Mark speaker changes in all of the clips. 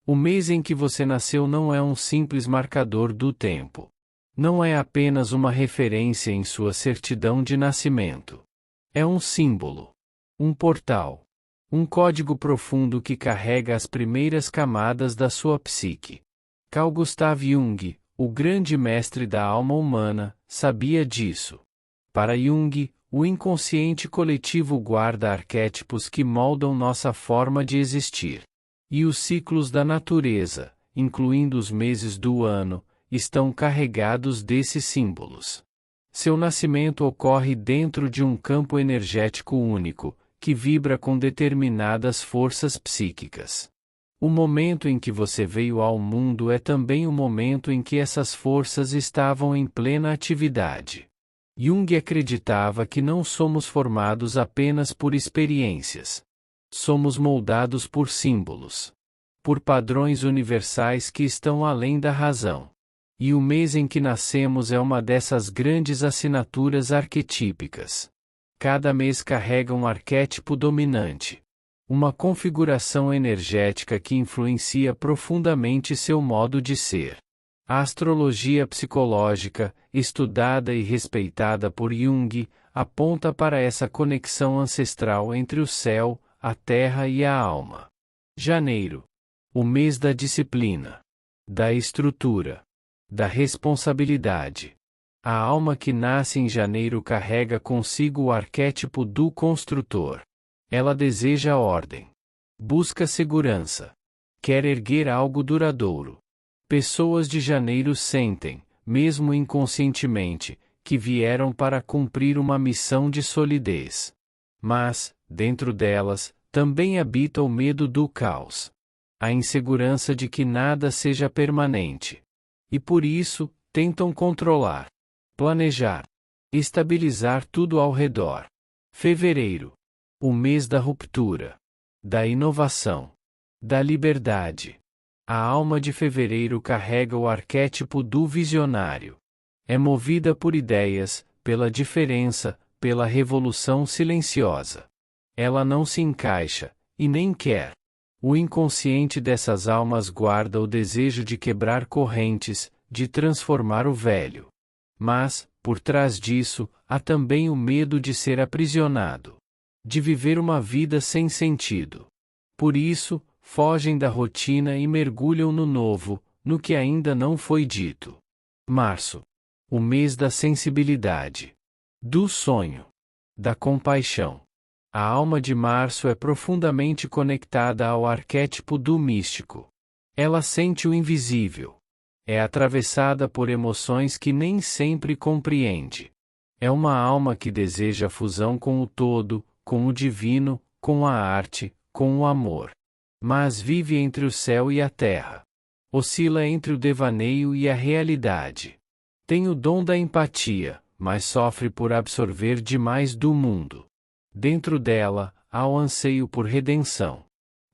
Speaker 1: O mês em que você nasceu não é um simples marcador do tempo. Não é apenas uma referência em sua certidão de nascimento. É um símbolo. Um portal. Um código profundo que carrega as primeiras camadas da sua psique. Carl Gustav Jung, o grande mestre da alma humana, sabia disso. Para Jung, o inconsciente coletivo guarda arquétipos que moldam nossa forma de existir. E os ciclos da natureza, incluindo os meses do ano, estão carregados desses símbolos. Seu nascimento ocorre dentro de um campo energético único, que vibra com determinadas forças psíquicas. O momento em que você veio ao mundo é também o momento em que essas forças estavam em plena atividade. Jung acreditava que não somos formados apenas por experiências. Somos moldados por símbolos. Por padrões universais que estão além da razão. E o mês em que nascemos é uma dessas grandes assinaturas arquetípicas. Cada mês carrega um arquétipo dominante. Uma configuração energética que influencia profundamente seu modo de ser. A astrologia psicológica, estudada e respeitada por Jung, aponta para essa conexão ancestral entre o céu, a terra e a alma. Janeiro. O mês da disciplina. Da estrutura. Da responsabilidade. A alma que nasce em janeiro carrega consigo o arquétipo do construtor. Ela deseja ordem. Busca segurança. Quer erguer algo duradouro. Pessoas de janeiro sentem, mesmo inconscientemente, que vieram para cumprir uma missão de solidez. Mas, dentro delas, também habita o medo do caos. A insegurança de que nada seja permanente. E por isso, tentam controlar, planejar, estabilizar tudo ao redor. Fevereiro. O mês da ruptura, da inovação, da liberdade. A alma de fevereiro carrega o arquétipo do visionário. É movida por ideias, pela diferença, pela revolução silenciosa. Ela não se encaixa, e nem quer. O inconsciente dessas almas guarda o desejo de quebrar correntes, de transformar o velho. Mas, por trás disso, há também o medo de ser aprisionado. De viver uma vida sem sentido. Por isso, fogem da rotina e mergulham no novo, no que ainda não foi dito. Março. O mês da sensibilidade. Do sonho. Da compaixão. A alma de março é profundamente conectada ao arquétipo do místico. Ela sente o invisível. É atravessada por emoções que nem sempre compreende. É uma alma que deseja a fusão com o todo, com o divino, com a arte, com o amor. Mas vive entre o céu e a terra. Oscila entre o devaneio e a realidade. Tem o dom da empatia, mas sofre por absorver demais do mundo. Dentro dela, há o anseio por redenção.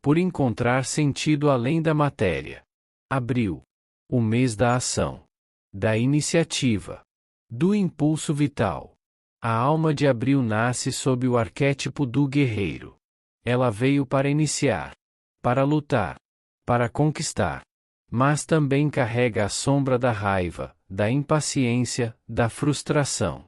Speaker 1: Por encontrar sentido além da matéria. Abril. O mês da ação. Da iniciativa. Do impulso vital. A alma de Abril nasce sob o arquétipo do guerreiro. Ela veio para iniciar. Para lutar. Para conquistar. Mas também carrega a sombra da raiva, da impaciência, da frustração.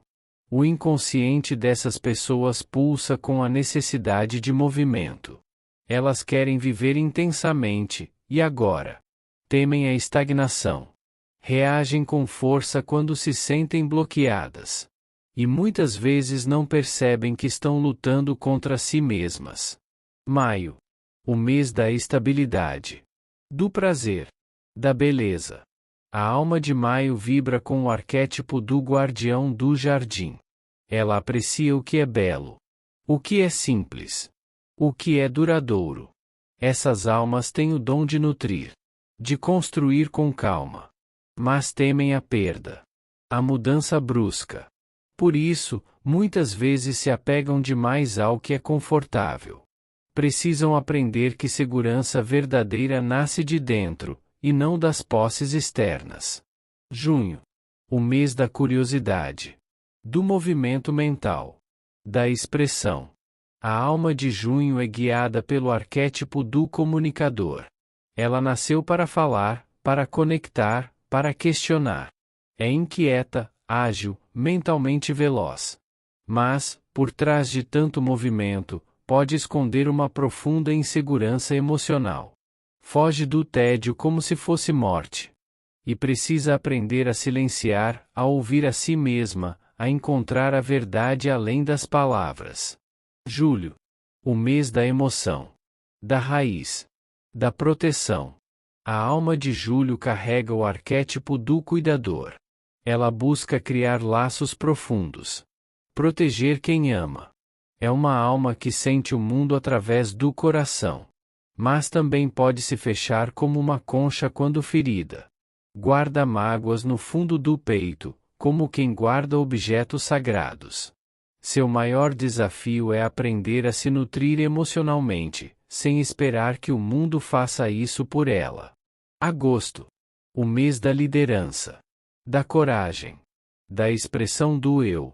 Speaker 1: O inconsciente dessas pessoas pulsa com a necessidade de movimento. Elas querem viver intensamente, e agora? Temem a estagnação. Reagem com força quando se sentem bloqueadas. E muitas vezes não percebem que estão lutando contra si mesmas. Maio. O mês da estabilidade. Do prazer. Da beleza. A alma de Maio vibra com o arquétipo do guardião do jardim. Ela aprecia o que é belo. O que é simples. O que é duradouro. Essas almas têm o dom de nutrir. De construir com calma. Mas temem a perda. A mudança brusca. Por isso, muitas vezes se apegam demais ao que é confortável. Precisam aprender que segurança verdadeira nasce de dentro, e não das posses externas. Junho. O mês da curiosidade. Do movimento mental. Da expressão. A alma de junho é guiada pelo arquétipo do comunicador. Ela nasceu para falar, para conectar, para questionar. É inquieta, ágil, mentalmente veloz. Mas, por trás de tanto movimento, pode esconder uma profunda insegurança emocional. Foge do tédio como se fosse morte. E precisa aprender a silenciar, a ouvir a si mesma, a encontrar a verdade além das palavras. Julho. O mês da emoção. Da raiz. Da proteção. A alma de Julho carrega o arquétipo do cuidador. Ela busca criar laços profundos. Proteger quem ama. É uma alma que sente o mundo através do coração. Mas também pode se fechar como uma concha quando ferida. Guarda mágoas no fundo do peito, como quem guarda objetos sagrados. Seu maior desafio é aprender a se nutrir emocionalmente, sem esperar que o mundo faça isso por ela. Agosto. O mês da liderança. Da coragem. Da expressão do eu.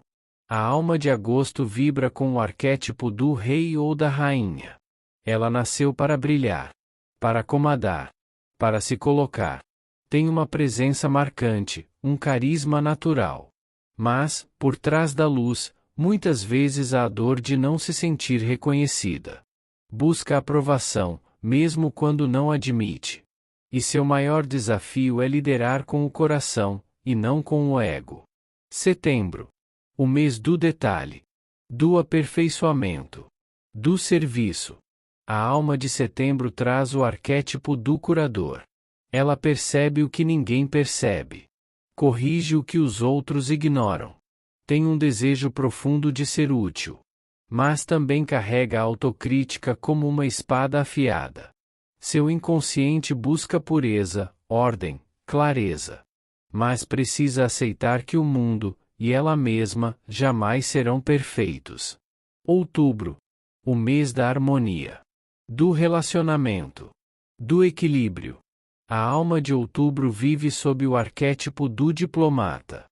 Speaker 1: A alma de Agosto vibra com o arquétipo do rei ou da rainha. Ela nasceu para brilhar. Para comandar. Para se colocar. Tem uma presença marcante, um carisma natural. Mas, por trás da luz, muitas vezes há a dor de não se sentir reconhecida. Busca aprovação, mesmo quando não admite. E seu maior desafio é liderar com o coração, e não com o ego. Setembro. O mês do detalhe. Do aperfeiçoamento. Do serviço. A alma de Setembro traz o arquétipo do curador. Ela percebe o que ninguém percebe. Corrige o que os outros ignoram. Tem um desejo profundo de ser útil. Mas também carrega a autocrítica como uma espada afiada. Seu inconsciente busca pureza, ordem, clareza. Mas precisa aceitar que o mundo, e ela mesma, jamais serão perfeitos. Outubro. O mês da harmonia. Do relacionamento. Do equilíbrio. A alma de Outubro vive sob o arquétipo do diplomata.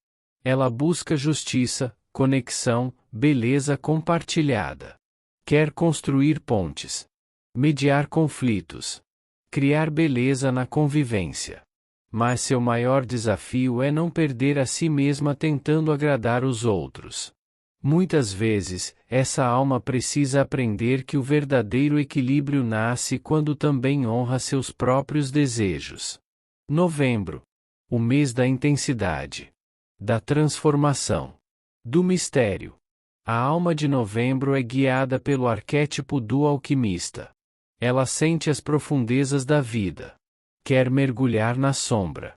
Speaker 1: Ela busca justiça, conexão, beleza compartilhada. Quer construir pontes. Mediar conflitos. Criar beleza na convivência. Mas seu maior desafio é não perder a si mesma tentando agradar os outros. Muitas vezes, essa alma precisa aprender que o verdadeiro equilíbrio nasce quando também honra seus próprios desejos. Novembro. O mês da intensidade. Da transformação. Do mistério. A alma de Novembro é guiada pelo arquétipo do alquimista. Ela sente as profundezas da vida. Quer mergulhar na sombra.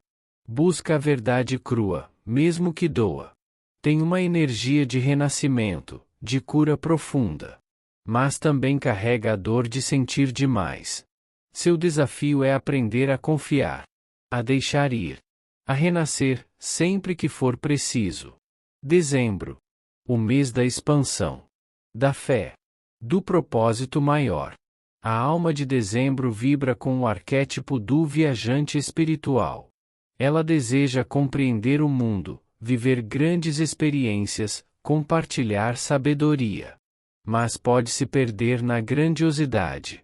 Speaker 1: Busca a verdade crua, mesmo que doa. Tem uma energia de renascimento, de cura profunda. Mas também carrega a dor de sentir demais. Seu desafio é aprender a confiar. A deixar ir. A renascer, sempre que for preciso. Dezembro. O mês da expansão. Da fé. Do propósito maior. A alma de Dezembro vibra com o arquétipo do viajante espiritual. Ela deseja compreender o mundo, viver grandes experiências, compartilhar sabedoria. Mas pode se perder na grandiosidade.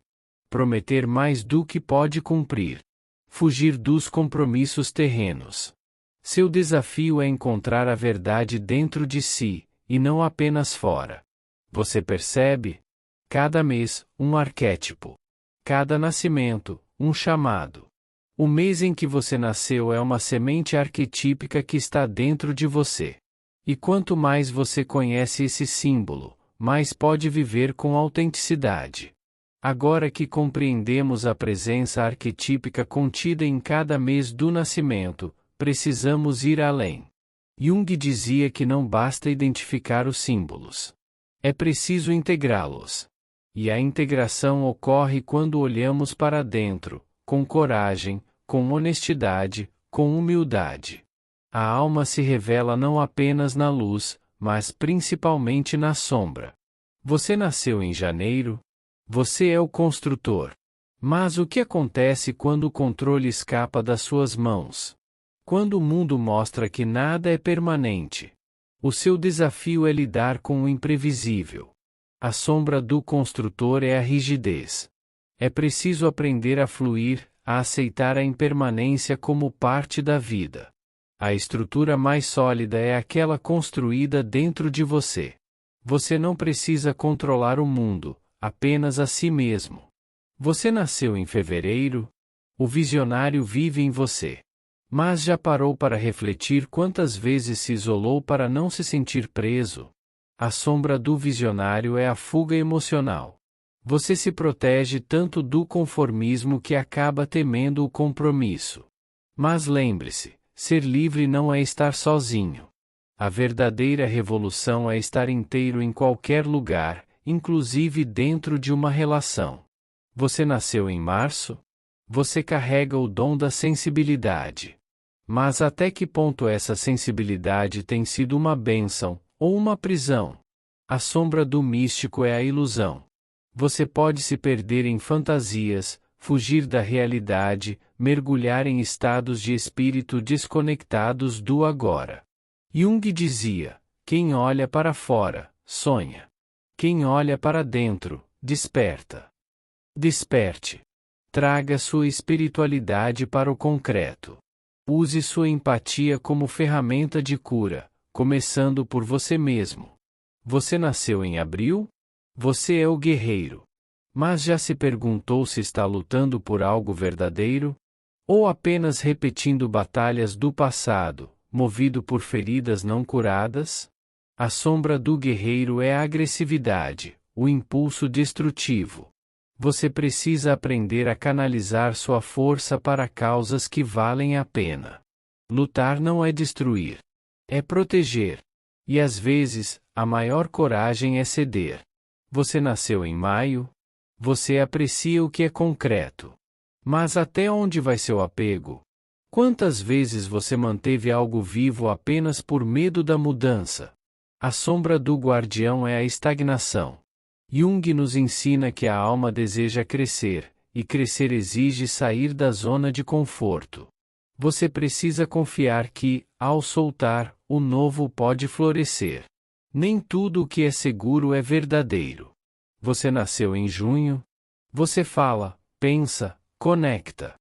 Speaker 1: Prometer mais do que pode cumprir. Fugir dos compromissos terrenos. Seu desafio é encontrar a verdade dentro de si, e não apenas fora. Você percebe? Cada mês, um arquétipo. Cada nascimento, um chamado. O mês em que você nasceu é uma semente arquetípica que está dentro de você. E quanto mais você conhece esse símbolo, mais pode viver com autenticidade. Agora que compreendemos a presença arquetípica contida em cada mês do nascimento, precisamos ir além. Jung dizia que não basta identificar os símbolos. É preciso integrá-los. E a integração ocorre quando olhamos para dentro, com coragem, com honestidade, com humildade. A alma se revela não apenas na luz, mas principalmente na sombra. Você nasceu em janeiro? Você é o construtor. Mas o que acontece quando o controle escapa das suas mãos? Quando o mundo mostra que nada é permanente? O seu desafio é lidar com o imprevisível. A sombra do construtor é a rigidez. É preciso aprender a fluir, a aceitar a impermanência como parte da vida. A estrutura mais sólida é aquela construída dentro de você. Você não precisa controlar o mundo, apenas a si mesmo. Você nasceu em fevereiro? O visionário vive em você. Mas já parou para refletir quantas vezes se isolou para não se sentir preso? A sombra do visionário é a fuga emocional. Você se protege tanto do conformismo que acaba temendo o compromisso. Mas lembre-se, ser livre não é estar sozinho. A verdadeira revolução é estar inteiro em qualquer lugar, inclusive dentro de uma relação. Você nasceu em março? Você carrega o dom da sensibilidade. Mas até que ponto essa sensibilidade tem sido uma bênção, ou uma prisão? A sombra do místico é a ilusão. Você pode se perder em fantasias, fugir da realidade, mergulhar em estados de espírito desconectados do agora. Jung dizia: quem olha para fora, sonha. Quem olha para dentro, desperta. Desperte. Traga sua espiritualidade para o concreto. Use sua empatia como ferramenta de cura, começando por você mesmo. Você nasceu em abril? Você é o guerreiro. Mas já se perguntou se está lutando por algo verdadeiro? Ou apenas repetindo batalhas do passado, movido por feridas não curadas? A sombra do guerreiro é a agressividade, o impulso destrutivo. Você precisa aprender a canalizar sua força para causas que valem a pena. Lutar não é destruir. É proteger. E às vezes, a maior coragem é ceder. Você nasceu em maio? Você aprecia o que é concreto. Mas até onde vai seu apego? Quantas vezes você manteve algo vivo apenas por medo da mudança? A sombra do guardião é a estagnação. Jung nos ensina que a alma deseja crescer, e crescer exige sair da zona de conforto. Você precisa confiar que, ao soltar, o novo pode florescer. Nem tudo o que é seguro é verdadeiro. Você nasceu em junho? Você fala, pensa, conecta.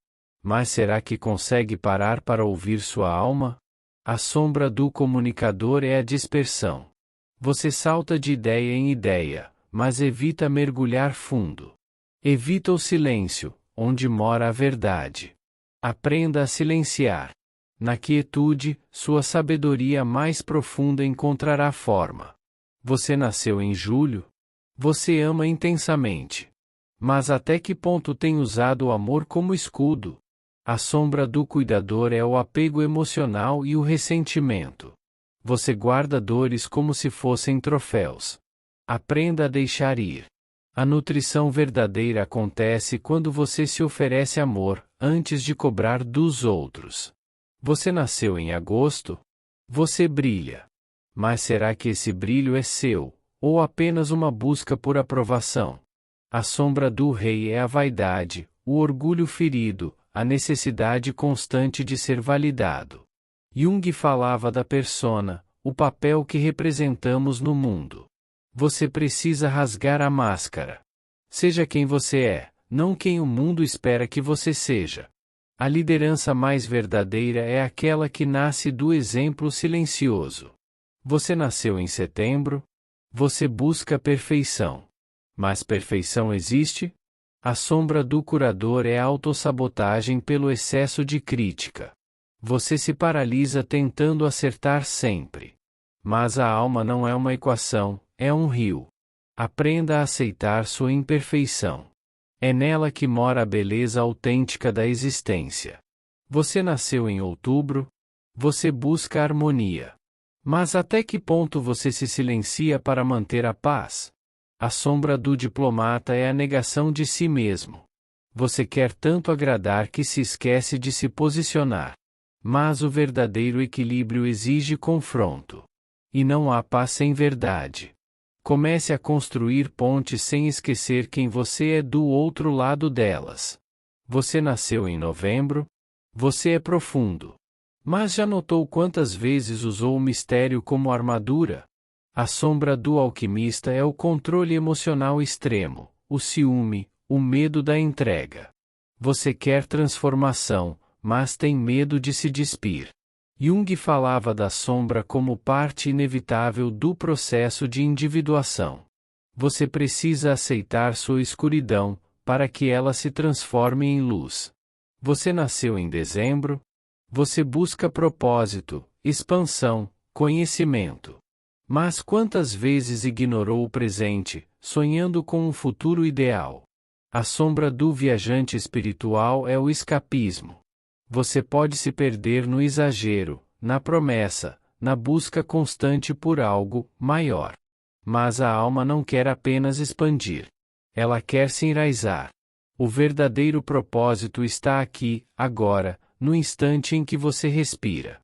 Speaker 1: Mas será que consegue parar para ouvir sua alma? A sombra do comunicador é a dispersão. Você salta de ideia em ideia, mas evita mergulhar fundo. Evita o silêncio, onde mora a verdade. Aprenda a silenciar. Na quietude, sua sabedoria mais profunda encontrará forma. Você nasceu em julho? Você ama intensamente. Mas até que ponto tem usado o amor como escudo? A sombra do cuidador é o apego emocional e o ressentimento. Você guarda dores como se fossem troféus. Aprenda a deixar ir. A nutrição verdadeira acontece quando você se oferece amor, antes de cobrar dos outros. Você nasceu em agosto? Você brilha. Mas será que esse brilho é seu, ou apenas uma busca por aprovação? A sombra do rei é a vaidade, o orgulho ferido, a necessidade constante de ser validado. Jung falava da persona, o papel que representamos no mundo. Você precisa rasgar a máscara. Seja quem você é, não quem o mundo espera que você seja. A liderança mais verdadeira é aquela que nasce do exemplo silencioso. Você nasceu em setembro? Você busca perfeição. Mas perfeição existe? A sombra do curador é a autossabotagem pelo excesso de crítica. Você se paralisa tentando acertar sempre. Mas a alma não é uma equação, é um rio. Aprenda a aceitar sua imperfeição. É nela que mora a beleza autêntica da existência. Você nasceu em outubro? Você busca harmonia. Mas até que ponto você se silencia para manter a paz? A sombra do diplomata é a negação de si mesmo. Você quer tanto agradar que se esquece de se posicionar. Mas o verdadeiro equilíbrio exige confronto. E não há paz sem verdade. Comece a construir pontes sem esquecer quem você é do outro lado delas. Você nasceu em novembro? Você é profundo. Mas já notou quantas vezes usou o mistério como armadura? A sombra do alquimista é o controle emocional extremo, o ciúme, o medo da entrega. Você quer transformação, mas tem medo de se despir. Jung falava da sombra como parte inevitável do processo de individuação. Você precisa aceitar sua escuridão, para que ela se transforme em luz. Você nasceu em dezembro? Você busca propósito, expansão, conhecimento. Mas quantas vezes ignorou o presente, sonhando com um futuro ideal? A sombra do viajante espiritual é o escapismo. Você pode se perder no exagero, na promessa, na busca constante por algo maior. Mas a alma não quer apenas expandir. Ela quer se enraizar. O verdadeiro propósito está aqui, agora, no instante em que você respira.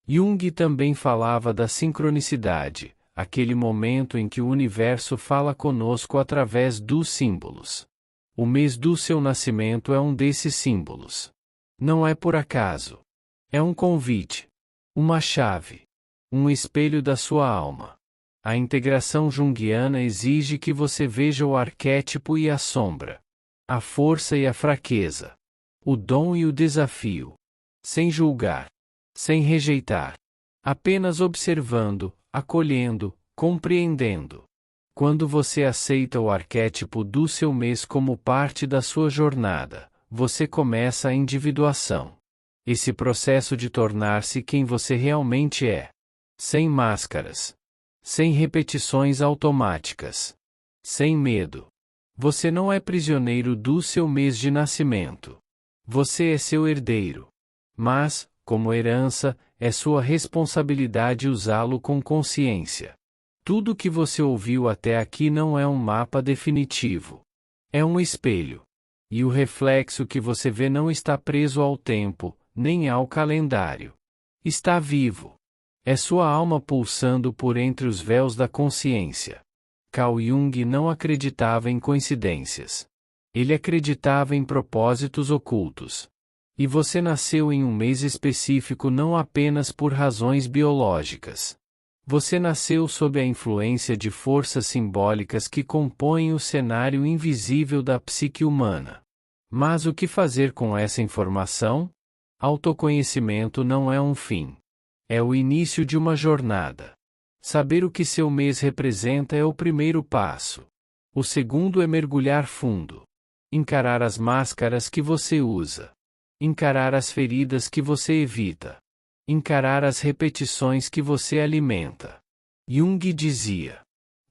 Speaker 1: Jung também falava da sincronicidade, aquele momento em que o universo fala conosco através dos símbolos. O mês do seu nascimento é um desses símbolos. Não é por acaso. É um convite. Uma chave. Um espelho da sua alma. A integração junguiana exige que você veja o arquétipo e a sombra. A força e a fraqueza. O dom e o desafio. Sem julgar. Sem rejeitar. Apenas observando, acolhendo, compreendendo. Quando você aceita o arquétipo do seu mês como parte da sua jornada, você começa a individuação. Esse processo de tornar-se quem você realmente é. Sem máscaras. Sem repetições automáticas. Sem medo. Você não é prisioneiro do seu mês de nascimento. Você é seu herdeiro. Mas, como herança, é sua responsabilidade usá-lo com consciência. Tudo que você ouviu até aqui não é um mapa definitivo. É um espelho. E o reflexo que você vê não está preso ao tempo, nem ao calendário. Está vivo. É sua alma pulsando por entre os véus da consciência. Carl Jung não acreditava em coincidências. Ele acreditava em propósitos ocultos. E você nasceu em um mês específico não apenas por razões biológicas. Você nasceu sob a influência de forças simbólicas que compõem o cenário invisível da psique humana. Mas o que fazer com essa informação? Autoconhecimento não é um fim. É o início de uma jornada. Saber o que seu mês representa é o primeiro passo. O segundo é mergulhar fundo. Encarar as máscaras que você usa. Encarar as feridas que você evita. Encarar as repetições que você alimenta. Jung dizia: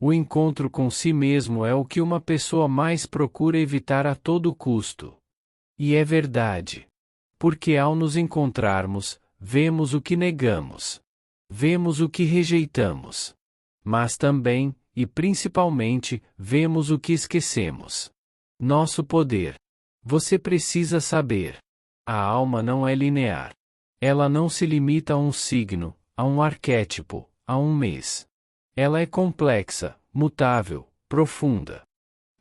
Speaker 1: o encontro com si mesmo é o que uma pessoa mais procura evitar a todo custo. E é verdade. Porque ao nos encontrarmos, vemos o que negamos. Vemos o que rejeitamos. Mas também, e principalmente, vemos o que esquecemos. Nosso poder. Você precisa saber. A alma não é linear. Ela não se limita a um signo, a um arquétipo, a um mês. Ela é complexa, mutável, profunda.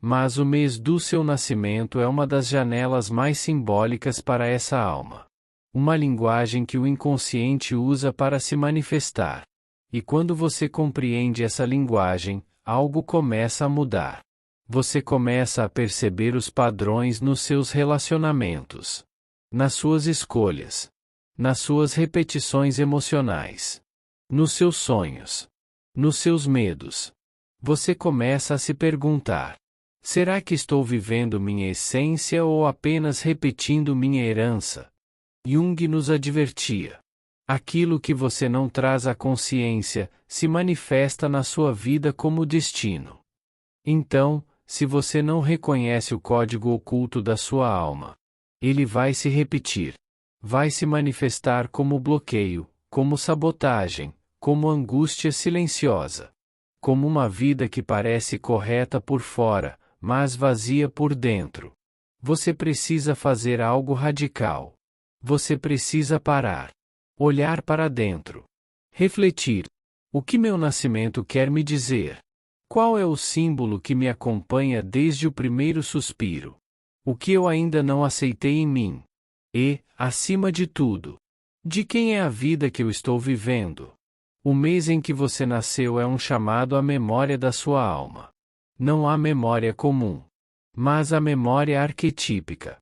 Speaker 1: Mas o mês do seu nascimento é uma das janelas mais simbólicas para essa alma. Uma linguagem que o inconsciente usa para se manifestar. E quando você compreende essa linguagem, algo começa a mudar. Você começa a perceber os padrões nos seus relacionamentos. Nas suas escolhas. Nas suas repetições emocionais. Nos seus sonhos. Nos seus medos. Você começa a se perguntar: será que estou vivendo minha essência ou apenas repetindo minha herança? Jung nos advertia: aquilo que você não traz à consciência, se manifesta na sua vida como destino. Então, se você não reconhece o código oculto da sua alma, ele vai se repetir. Vai se manifestar como bloqueio, como sabotagem, como angústia silenciosa. Como uma vida que parece correta por fora, mas vazia por dentro. Você precisa fazer algo radical. Você precisa parar. Olhar para dentro. Refletir. O que meu nascimento quer me dizer? Qual é o símbolo que me acompanha desde o primeiro suspiro? O que eu ainda não aceitei em mim? E, acima de tudo, de quem é a vida que eu estou vivendo? O mês em que você nasceu é um chamado à memória da sua alma. Não há memória comum, mas a memória arquetípica.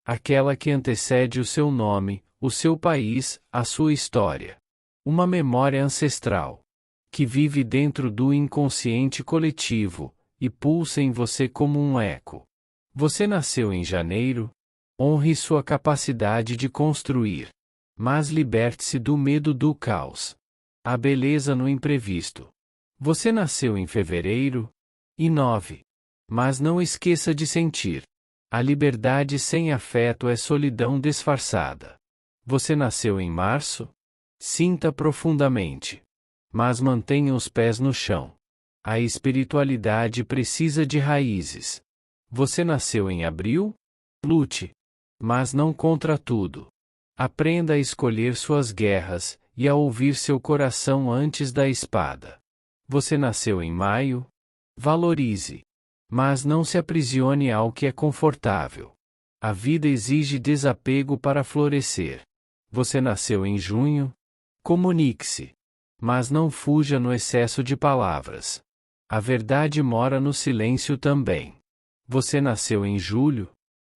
Speaker 1: aquela que antecede o seu nome, o seu país, a sua história. Uma memória ancestral, que vive dentro do inconsciente coletivo, e pulsa em você como um eco. Você nasceu em janeiro? Honre sua capacidade de construir. Mas liberte-se do medo do caos. A beleza no imprevisto. Você nasceu em fevereiro? E 9. Mas não esqueça de sentir. A liberdade sem afeto é solidão disfarçada. Você nasceu em março? Sinta profundamente. Mas mantenha os pés no chão. A espiritualidade precisa de raízes. Você nasceu em abril? Lute. Mas não contra tudo. Aprenda a escolher suas guerras, e a ouvir seu coração antes da espada. Você nasceu em maio? Valorize. Mas não se aprisione ao que é confortável. A vida exige desapego para florescer. Você nasceu em junho? Comunique-se. Mas não fuja no excesso de palavras. A verdade mora no silêncio também. Você nasceu em julho?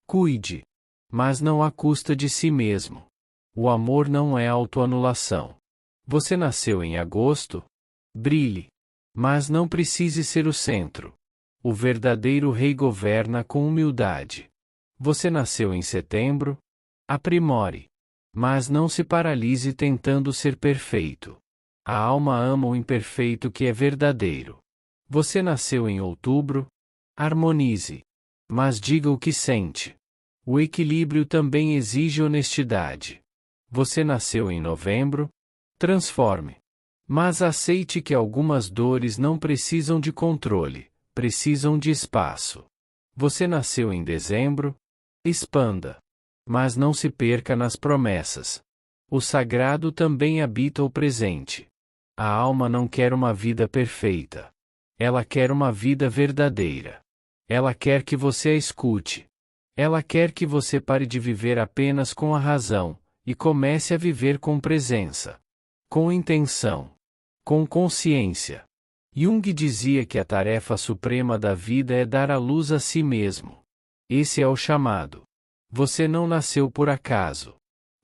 Speaker 1: Cuide. Mas não à custa de si mesmo. O amor não é autoanulação. Você nasceu em agosto? Brilhe. Mas não precise ser o centro. O verdadeiro rei governa com humildade. Você nasceu em setembro? Aprimore. Mas não se paralise tentando ser perfeito. A alma ama o imperfeito que é verdadeiro. Você nasceu em outubro? Harmonize. Mas diga o que sente. O equilíbrio também exige honestidade. Você nasceu em novembro? Transforme. Mas aceite que algumas dores não precisam de controle, precisam de espaço. Você nasceu em dezembro? Expanda. Mas não se perca nas promessas. O sagrado também habita o presente. A alma não quer uma vida perfeita. Ela quer uma vida verdadeira. Ela quer que você a escute. Ela quer que você pare de viver apenas com a razão, e comece a viver com presença. Com intenção. Com consciência. Jung dizia que a tarefa suprema da vida é dar à luz a si mesmo. Esse é o chamado. Você não nasceu por acaso.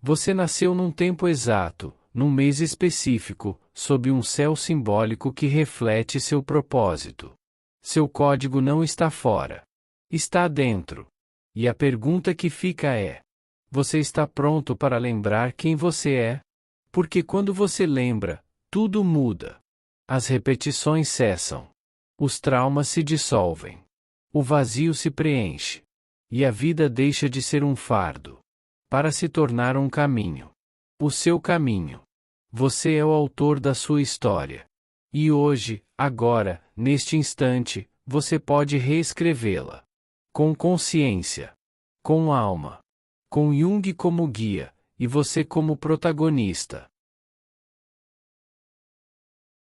Speaker 1: Você nasceu num tempo exato, num mês específico, sob um céu simbólico que reflete seu propósito. Seu código não está fora. Está dentro. E a pergunta que fica é: você está pronto para lembrar quem você é? Porque quando você lembra, tudo muda. As repetições cessam. Os traumas se dissolvem. O vazio se preenche. E a vida deixa de ser um fardo, para se tornar um caminho. O seu caminho. Você é o autor da sua história. E hoje, agora, neste instante, você pode reescrevê-la. Com consciência. Com alma. Com Jung como guia, e você como protagonista.